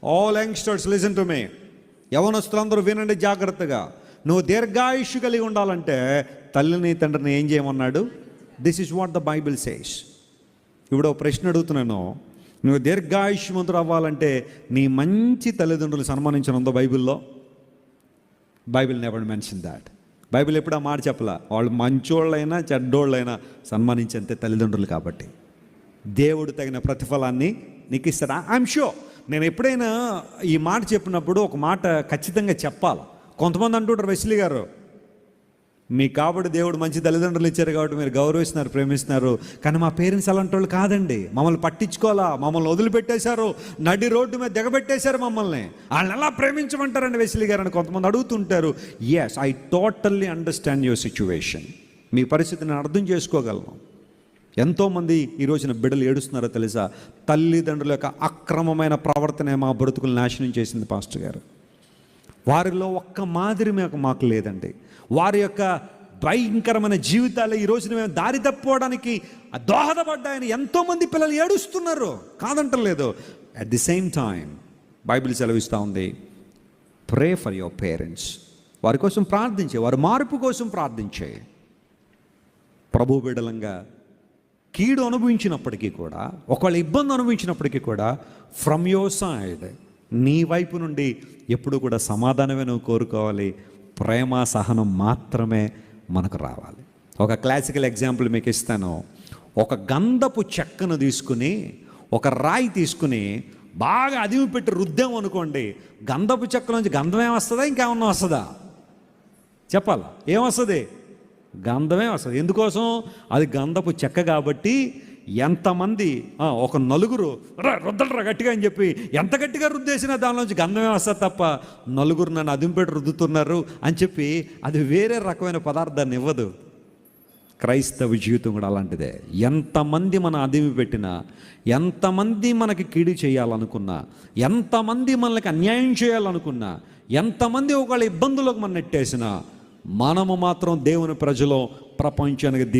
All youngsters listen to me. యవనస్తులందరూ వినండి జాగ్రత్తగా. నువ్వు దీర్ఘాయుష్షు కలిగి ఉండాలంటే తల్లిని తండ్రిని ఏం చేయమన్నాడు? This is what the Bible says. ఇప్పుడు ప్రశ్న అడుగుతున్నాను, నువ్వు దీర్ఘాయుష్మంతుడు అవ్వాలంటే నీ మంచి తల్లిదండ్రులు సన్మానించనుందో బైబిల్లో? Bible never mention that. Bible ఎప్పుడు ఆ మాట చెప్పలా. వాళ్ళు మంచోళ్ళైనా చెడ్డోళ్ళైనా సన్మానించేంతే తల్లిదండ్రులు. కాబట్టి దేవుడు తగిన ప్రతిఫలాన్ని నీకు ఇస్తాడు. I'm sure. నేను ఎప్పుడైనా ఈ మాట చెప్పినప్పుడు ఒక మాట ఖచ్చితంగా చెప్పాలి. కొంతమంది అంటుంటారు, వెస్లీ గారు మీకు కాబట్టి దేవుడు మంచి తల్లిదండ్రులు ఇచ్చారు కాబట్టి మీరు గౌరవిస్తున్నారు, ప్రేమిస్తున్నారు, కానీ మా పేరెంట్స్ అలాంటి వాళ్ళు కాదండి, మమ్మల్ని పట్టించుకోవాలా, మమ్మల్ని వదిలిపెట్టేశారు, నడి రోడ్డు మీద దిగబెట్టేశారు మమ్మల్ని, వాళ్ళని ఎలా ప్రేమించమంటారండి వెస్లీ గారు అని కొంతమంది అడుగుతుంటారు. Yes, I totally understand your situation. మీ పరిస్థితిని అర్థం చేసుకోగలను. ఎంతోమంది ఈ రోజున బిడ్డలు ఏడుస్తున్నారో తెలుసా? తల్లిదండ్రుల యొక్క అక్రమమైన ప్రవర్తనే మా బ్రతుకులు నాశనం చేసింది పాస్టర్ గారు. వారిలో ఒక్క మాదిరి మాకు లేదండి. వారి యొక్క భయంకరమైన జీవితాలు ఈ రోజున మేము దారి తప్పుకోవడానికి దోహదపడ్డాయని ఎంతోమంది పిల్లలు ఏడుస్తున్నారు, కాదంటలేదు. At the same time Bible సెలవిస్తూ ఉంది, ప్రే ఫర్ యువర్ పేరెంట్స్. వారి కోసం ప్రార్థించే, వారి మార్పు కోసం ప్రార్థించే. ప్రభు బిడ్డలంగా కీడు అనుభవించినప్పటికీ కూడా, ఒకవేళ ఇబ్బంది అనుభవించినప్పటికీ కూడా, ఫ్రమ్ యువర్ సైడ్, నీ వైపు నుండి ఎప్పుడు కూడా సమాధానమే నువ్వు కోరుకోవాలి. ప్రేమ సహనం మాత్రమే మనకు రావాలి. ఒక క్లాసికల్ ఎగ్జాంపుల్ మీకు ఇస్తాను. ఒక గంధపు చెక్కను తీసుకుని, ఒక రాయి తీసుకుని బాగా అదిమి పెట్టి రుద్దాం అనుకోండి, గంధపు చెక్క నుంచి గంధం ఏమొస్తుందా, ఇంకేమన్నా వస్తుందా? చెప్పాలా? ఏమొస్తుంది? గంధమే వస్తుంది. ఎందుకోసం? అది గంధపు చెక్క కాబట్టి. ఎంతమంది ఒక నలుగురు రుద్దలరా గట్టిగా అని చెప్పి ఎంత గట్టిగా రుద్దేసినా దానిలోంచి గంధమే వస్తుంది తప్ప, నలుగురు నన్ను అదింపెట్టి రుద్దుతున్నారు అని చెప్పి అది వేరే రకమైన పదార్థాన్ని ఇవ్వదు. క్రైస్తవ జీవితం కూడా అలాంటిదే. ఎంతమంది మనం అదిమి పెట్టినా, ఎంతమంది మనకి కీడు చేయాలనుకున్నా, ఎంతమంది మనకి అన్యాయం చేయాలనుకున్నా, ఎంతమంది ఒకళ్ళ ఇబ్బందులకు మనం నెట్టేసినా, మనము మాత్రం దేవుని ప్రజలో ప్రపంచానికి